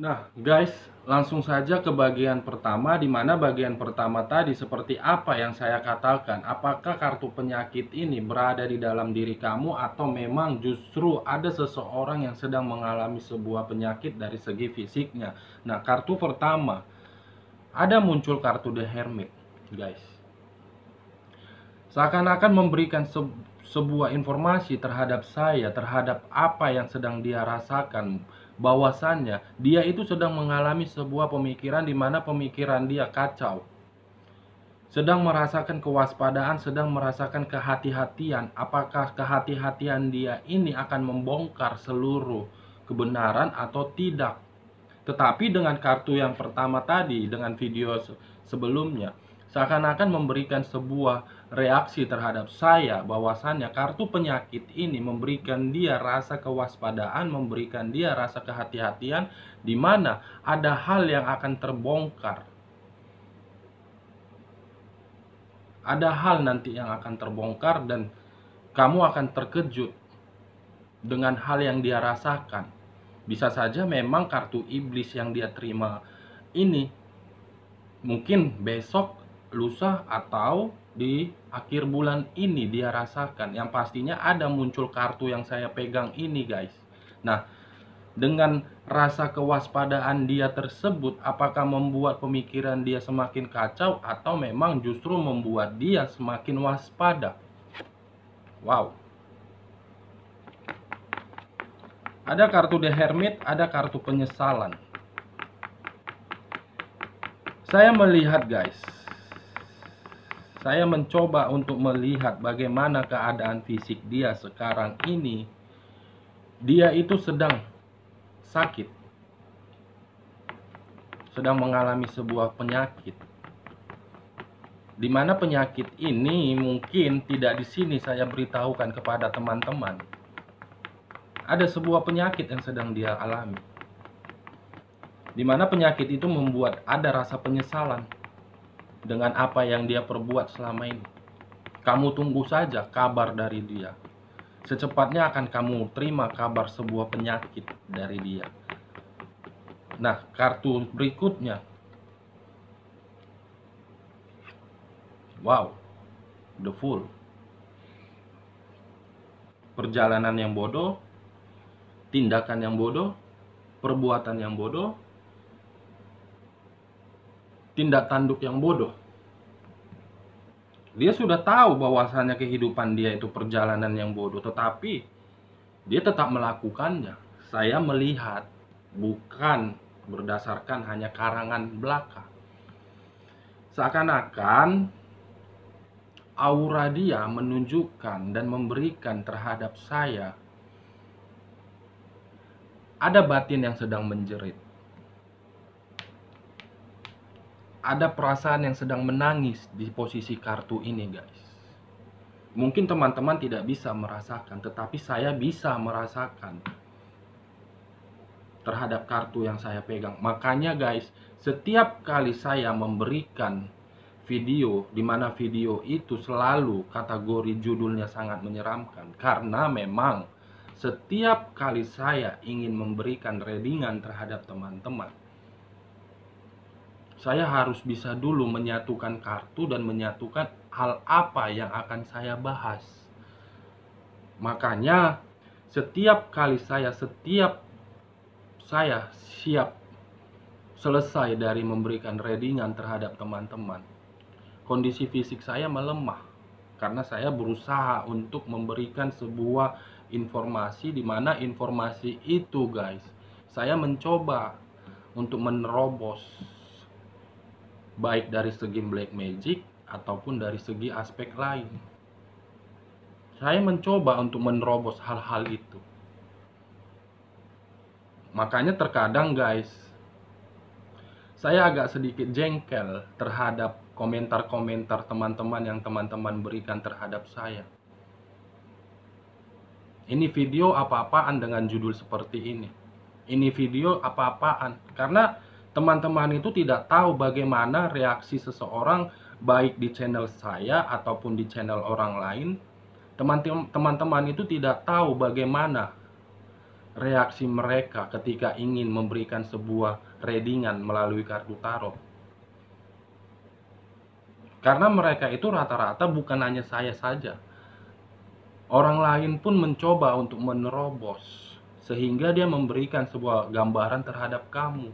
Nah, guys, langsung saja ke bagian pertama, di mana bagian pertama tadi seperti apa yang saya katakan. Apakah kartu penyakit ini berada di dalam diri kamu atau memang justru ada seseorang yang sedang mengalami sebuah penyakit dari segi fisiknya. Nah, kartu pertama, ada muncul kartu The Hermit, guys. Seakan-akan memberikan sebuah informasi terhadap saya, terhadap apa yang sedang dia rasakan, bahwasannya dia itu sedang mengalami sebuah pemikiran di mana pemikiran dia kacau, sedang merasakan kewaspadaan, sedang merasakan kehati-hatian. Apakah kehati-hatian dia ini akan membongkar seluruh kebenaran atau tidak? Tetapi dengan kartu yang pertama tadi, dengan video sebelumnya, seakan-akan memberikan sebuah reaksi terhadap saya, bahwasannya kartu penyakit ini memberikan dia rasa kewaspadaan, memberikan dia rasa kehati-hatian, di mana ada hal yang akan terbongkar. Ada hal nanti yang akan terbongkar dan kamu akan terkejut dengan hal yang dia rasakan. Bisa saja memang kartu iblis yang dia terima ini mungkin besok, lusa, atau di akhir bulan ini dia rasakan. Yang pastinya ada muncul kartu yang saya pegang ini, guys. Nah, dengan rasa kewaspadaan dia tersebut, apakah membuat pemikiran dia semakin kacau atau memang justru membuat dia semakin waspada? Wow. Ada kartu The Hermit, ada kartu penyesalan. Saya melihat, guys, saya mencoba untuk melihat bagaimana keadaan fisik dia sekarang ini. Dia itu sedang sakit, sedang mengalami sebuah penyakit, di mana penyakit ini mungkin tidak di sini saya beritahukan kepada teman-teman. Ada sebuah penyakit yang sedang dia alami, di mana penyakit itu membuat ada rasa penyesalan dengan apa yang dia perbuat selama ini. Kamu tunggu saja kabar dari dia. Secepatnya akan kamu terima kabar sebuah penyakit dari dia. Nah, kartu berikutnya. Wow, the Fool. Perjalanan yang bodoh, tindakan yang bodoh, perbuatan yang bodoh, tindak tanduk yang bodoh. Dia sudah tahu bahwasannya kehidupan dia itu perjalanan yang bodoh, tetapi dia tetap melakukannya. Saya melihat bukan berdasarkan hanya karangan belaka. Seakan-akan aura dia menunjukkan dan memberikan terhadap saya ada batin yang sedang menjerit. Ada perasaan yang sedang menangis di posisi kartu ini, guys. Mungkin teman-teman tidak bisa merasakan, tetapi saya bisa merasakan terhadap kartu yang saya pegang. Makanya, guys, setiap kali saya memberikan video, di mana video itu selalu kategori judulnya sangat menyeramkan, karena memang setiap kali saya ingin memberikan readingan terhadap teman-teman, saya harus bisa dulu menyatukan kartu dan menyatukan hal apa yang akan saya bahas. Makanya setiap kali saya siap selesai dari memberikan readingan terhadap teman-teman, kondisi fisik saya melemah karena saya berusaha untuk memberikan sebuah informasi, di mana informasi itu, guys, saya mencoba untuk menerobos baik dari segi black magic ataupun dari segi aspek lain. Saya mencoba untuk menerobos hal-hal itu. Makanya terkadang, guys, saya agak sedikit jengkel terhadap komentar-komentar teman-teman yang teman-teman berikan terhadap saya. Ini video apa-apaan dengan judul seperti ini? Ini video apa-apaan? Karena teman-teman itu tidak tahu bagaimana reaksi seseorang, baik di channel saya ataupun di channel orang lain. Teman-teman itu tidak tahu bagaimana reaksi mereka ketika ingin memberikan sebuah readingan melalui kartu tarot. Karena mereka itu rata-rata bukan hanya saya saja. Orang lain pun mencoba untuk menerobos, sehingga dia memberikan sebuah gambaran terhadap kamu.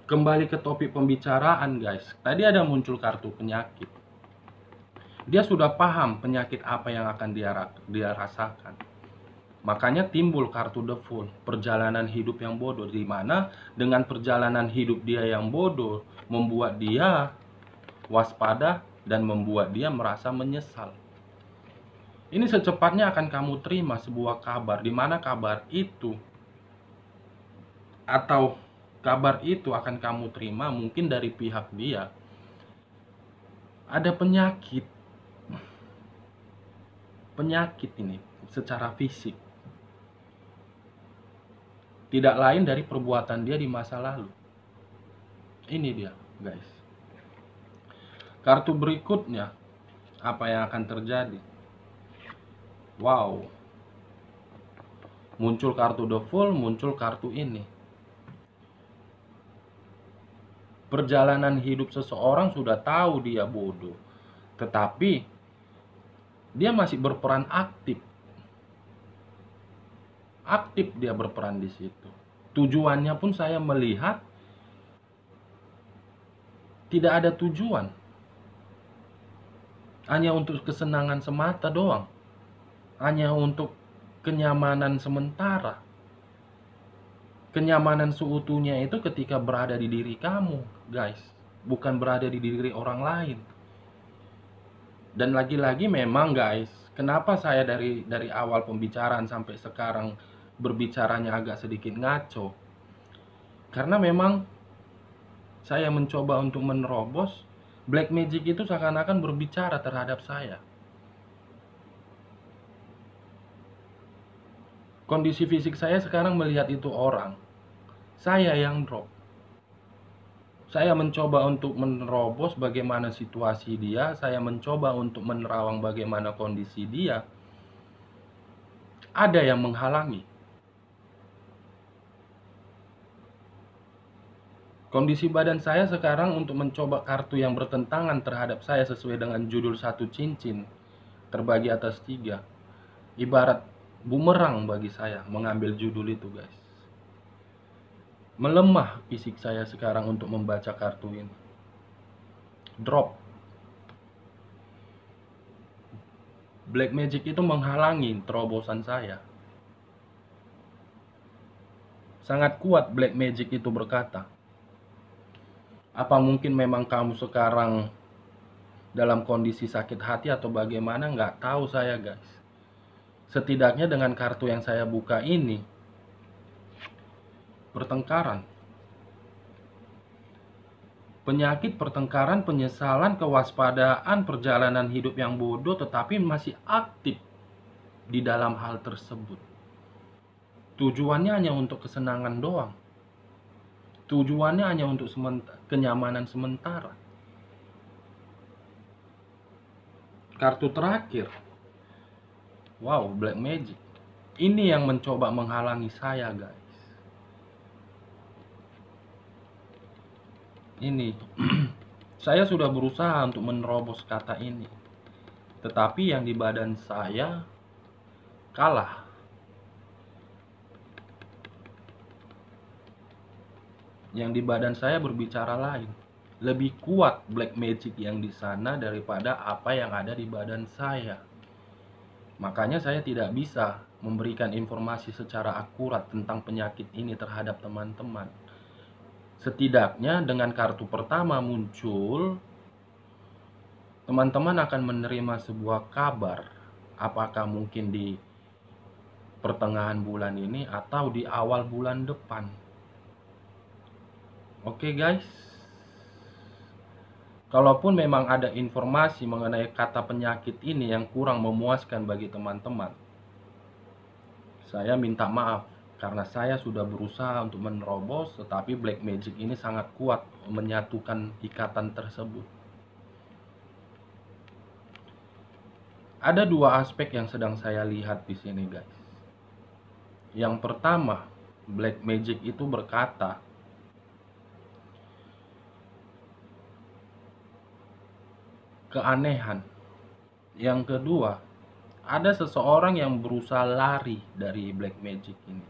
Kembali ke topik pembicaraan, guys. Tadi ada muncul kartu penyakit. Dia sudah paham penyakit apa yang akan dia rasakan. Makanya timbul kartu The Fool, perjalanan hidup yang bodoh, di mana dengan perjalanan hidup dia yang bodoh membuat dia waspada dan membuat dia merasa menyesal. Ini secepatnya akan kamu terima sebuah kabar, di mana kabar itu akan kamu terima mungkin dari pihak dia ada penyakit ini secara fisik, tidak lain dari perbuatan dia di masa lalu. Ini dia, guys. Kartu berikutnya, apa yang akan terjadi? Wow, muncul kartu The Fool, muncul kartu ini. Perjalanan hidup seseorang sudah tahu dia bodoh, tetapi dia masih berperan aktif. Aktif dia berperan di situ. Tujuannya pun saya melihat tidak ada tujuan. Hanya untuk kesenangan semata doang. Hanya untuk kenyamanan sementara. Kenyamanan seutuhnya itu ketika berada di diri kamu, guys. Bukan berada di diri orang lain. Dan lagi-lagi memang, guys, kenapa saya dari awal pembicaraan sampai sekarang berbicaranya agak sedikit ngaco? Karena memang saya mencoba untuk menerobos, black magic itu seakan-akan berbicara terhadap saya. Kondisi fisik saya sekarang melihat itu orang. Saya yang drop. Saya mencoba untuk menerobos bagaimana situasi dia, saya mencoba untuk menerawang bagaimana kondisi dia. Ada yang menghalangi. Kondisi badan saya sekarang untuk mencoba kartu yang bertentangan terhadap saya sesuai dengan judul satu cincin terbagi atas 3. Ibarat bumerang bagi saya mengambil judul itu, guys. Melemah fisik saya sekarang untuk membaca kartu ini. Drop. Black magic itu menghalangi terobosan saya. Sangat kuat black magic itu berkata, apa mungkin memang kamu sekarang dalam kondisi sakit hati atau bagaimana? Nggak tahu saya, guys. Setidaknya dengan kartu yang saya buka ini, pertengkaran, penyakit, pertengkaran, penyesalan, kewaspadaan, perjalanan hidup yang bodoh tetapi masih aktif di dalam hal tersebut. Tujuannya hanya untuk kesenangan doang. Tujuannya hanya untuk kenyamanan sementara. Kartu terakhir, wow, black magic. Ini yang mencoba menghalangi saya, guys. Ini saya sudah berusaha untuk menerobos kata ini, tetapi yang di badan saya kalah. Yang di badan saya berbicara lain. Lebih kuat black magic yang di sana daripada apa yang ada di badan saya. Makanya saya tidak bisa memberikan informasi secara akurat tentang penyakit ini terhadap teman-teman. Setidaknya dengan kartu pertama muncul, teman-teman akan menerima sebuah kabar. Apakah mungkin di pertengahan bulan ini atau di awal bulan depan. Oke, guys. Kalaupun memang ada informasi mengenai kata penyakit ini yang kurang memuaskan bagi teman-teman, saya minta maaf. Karena saya sudah berusaha untuk menerobos, tetapi black magic ini sangat kuat menyatukan ikatan tersebut. Ada 2 aspek yang sedang saya lihat di sini, guys. Yang pertama, black magic itu berkata, keanehan. Yang kedua, ada seseorang yang berusaha lari dari black magic ini.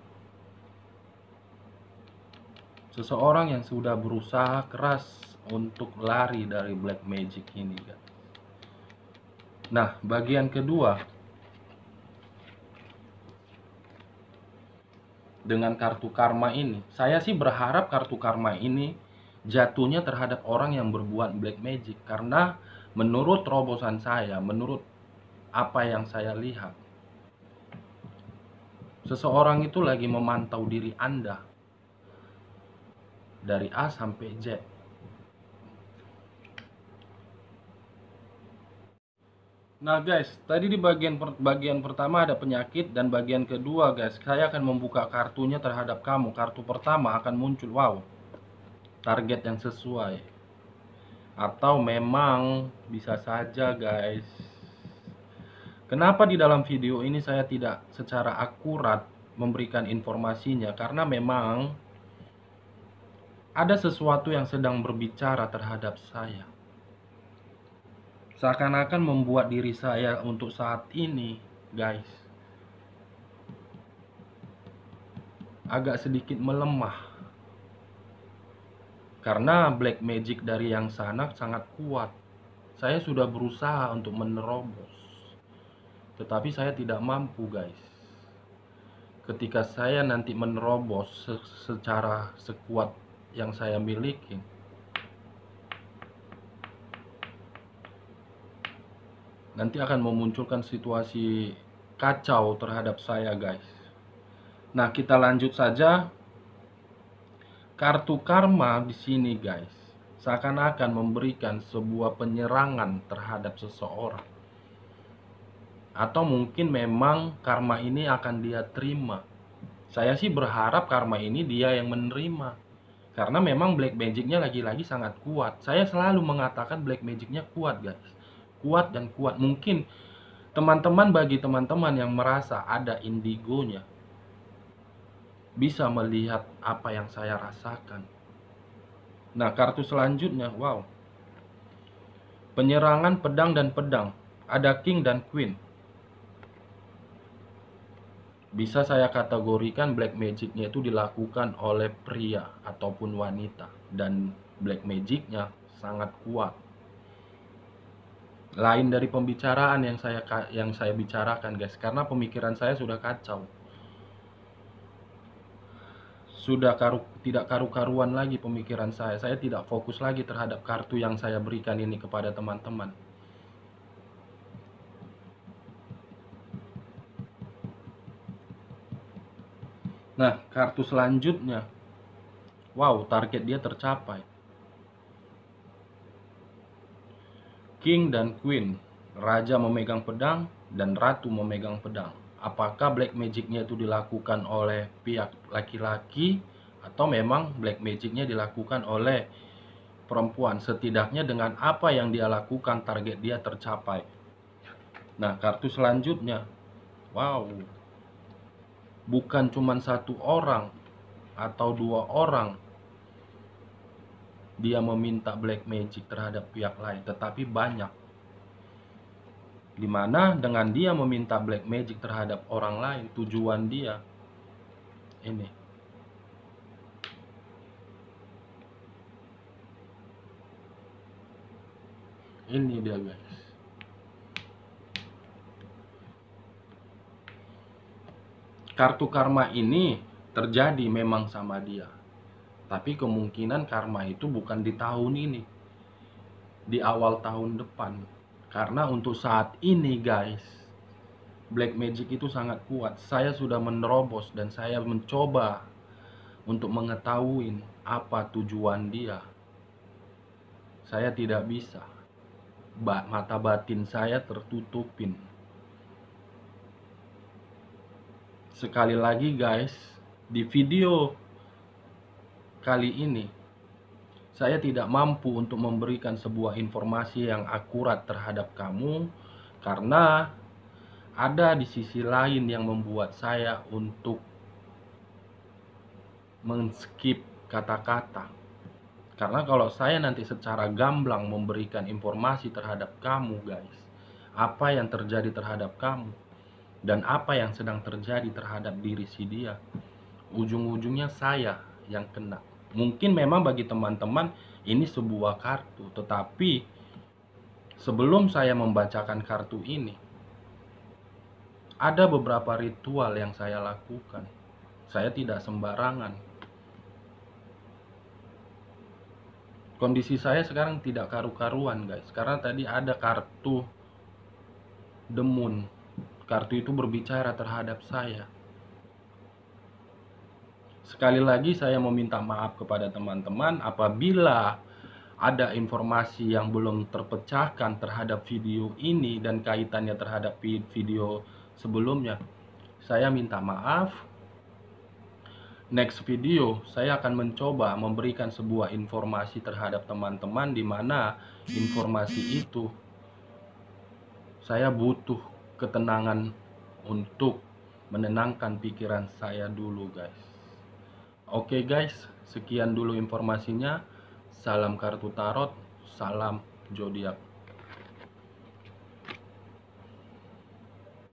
Seseorang yang sudah berusaha keras untuk lari dari black magic ini, guys. Nah, bagian kedua, dengan kartu karma ini, saya sih berharap kartu karma ini jatuhnya terhadap orang yang berbuat black magic, karena menurut terobosan saya, menurut apa yang saya lihat, seseorang itu lagi memantau diri Anda dari A sampai Z. Nah guys, tadi di bagian pertama ada penyakit, dan bagian kedua guys, saya akan membuka kartunya terhadap kamu. Kartu pertama akan muncul, wow, target yang sesuai. Atau memang bisa saja guys. Kenapa di dalam video ini saya tidak secara akurat memberikan informasinya? Karena memang ada sesuatu yang sedang berbicara terhadap saya. Seakan-akan membuat diri saya untuk saat ini, guys, agak sedikit melemah. Karena black magic dari yang sana sangat kuat. Saya sudah berusaha untuk menerobos, tetapi saya tidak mampu, guys. Ketika saya nanti menerobos secara sekuat yang saya miliki, nanti akan memunculkan situasi kacau terhadap saya, guys. Nah, kita lanjut saja. Kartu karma di sini, guys, seakan-akan memberikan sebuah penyerangan terhadap seseorang. Atau mungkin memang karma ini akan dia terima. Saya sih berharap karma ini dia yang menerima. Karena memang black magicnya lagi-lagi sangat kuat. Saya selalu mengatakan black magicnya kuat, guys. Kuat dan kuat. Mungkin bagi teman-teman yang merasa ada indigonya, bisa melihat apa yang saya rasakan. Nah, kartu selanjutnya, wow, penyerangan pedang dan pedang. Ada king dan queen. Bisa saya kategorikan black magicnya itu dilakukan oleh pria ataupun wanita, dan black magicnya sangat kuat. Lain dari pembicaraan yang saya bicarakan, guys, karena pemikiran saya sudah kacau. Sudah tidak karu-karuan lagi pemikiran saya. Saya tidak fokus lagi terhadap kartu yang saya berikan ini kepada teman-teman. Nah, kartu selanjutnya, wow, target dia tercapai. King dan Queen, raja memegang pedang dan ratu memegang pedang. Apakah black magicnya itu dilakukan oleh pihak laki-laki atau memang black magicnya dilakukan oleh perempuan? Setidaknya dengan apa yang dia lakukan, target dia tercapai. Nah, kartu selanjutnya, wow, bukan cuma satu orang atau dua orang dia meminta black magic terhadap pihak lain, tetapi banyak. Dimana dengan dia meminta black magic terhadap orang lain, tujuan dia ini. Ini dia, guys. Kartu karma ini terjadi memang sama dia. Tapi kemungkinan karma itu bukan di tahun ini, di awal tahun depan. Karena untuk saat ini, guys, black magic itu sangat kuat. Saya sudah menerobos dan saya mencoba untuk mengetahui apa tujuan dia. Saya tidak bisa. Mata batin saya tertutupin. Sekali lagi, guys, di video kali ini saya tidak mampu untuk memberikan sebuah informasi yang akurat terhadap kamu, karena ada di sisi lain yang membuat saya untuk men-skip kata-kata. Karena kalau saya nanti secara gamblang memberikan informasi terhadap kamu guys, apa yang terjadi terhadap kamu dan apa yang sedang terjadi terhadap diri si dia, ujung-ujungnya saya yang kena. Mungkin memang bagi teman-teman ini sebuah kartu, tetapi sebelum saya membacakan kartu ini, ada beberapa ritual yang saya lakukan. Saya tidak sembarangan. Kondisi saya sekarang tidak karu-karuan guys, karena tadi ada kartu The Moon. Kartu itu berbicara terhadap saya. Sekali lagi saya meminta maaf kepada teman-teman apabila ada informasi yang belum terpecahkan terhadap video ini dan kaitannya terhadap video sebelumnya. Saya minta maaf. Next video saya akan mencoba memberikan sebuah informasi terhadap teman-teman, di mana informasi itu saya butuh ketenangan untuk menenangkan pikiran saya dulu guys. Oke guys, sekian dulu informasinya. Salam kartu tarot, salam zodiak.